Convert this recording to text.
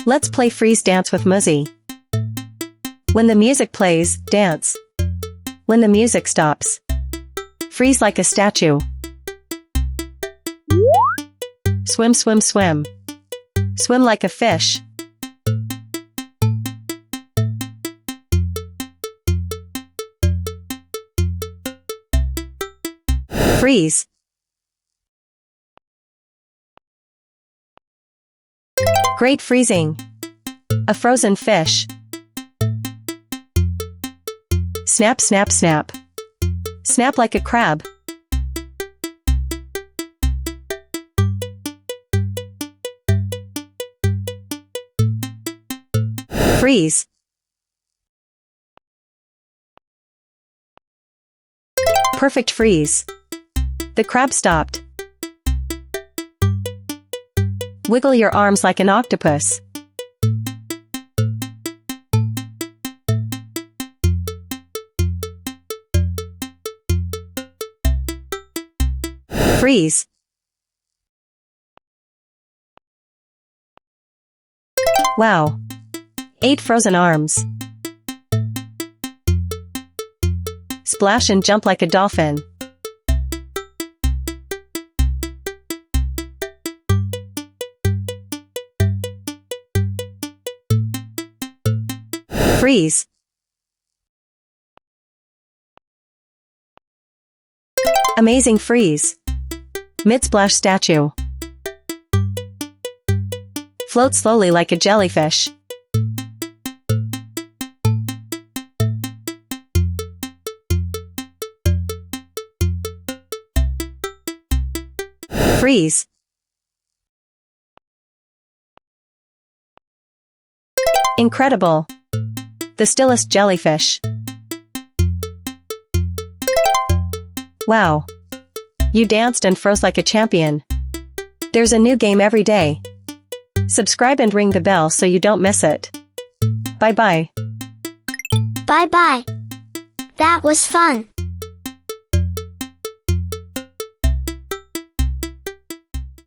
Let's play freeze dance with Moozi. When the music plays, dance. When the music stops, freeze like a statue. Swim, swim, swim. Swim like a fish. Freeze. Great freezing. A frozen fish. Snap, snap, snap. Snap like a crab. Freeze. Perfect freeze. The crab stopped. Wiggle your arms like an octopus. Freeze. Wow. 8 frozen arms. Splash and jump like a dolphin. Freeze. Amazing freeze. Mid-splash statue. Float slowly like a jellyfish. Freeze. Incredible. The stillest jellyfish. Wow. You danced and froze like a champion. There's a new game every day. Subscribe and ring the bell so you don't miss it. Bye-bye. Bye-bye. That was fun.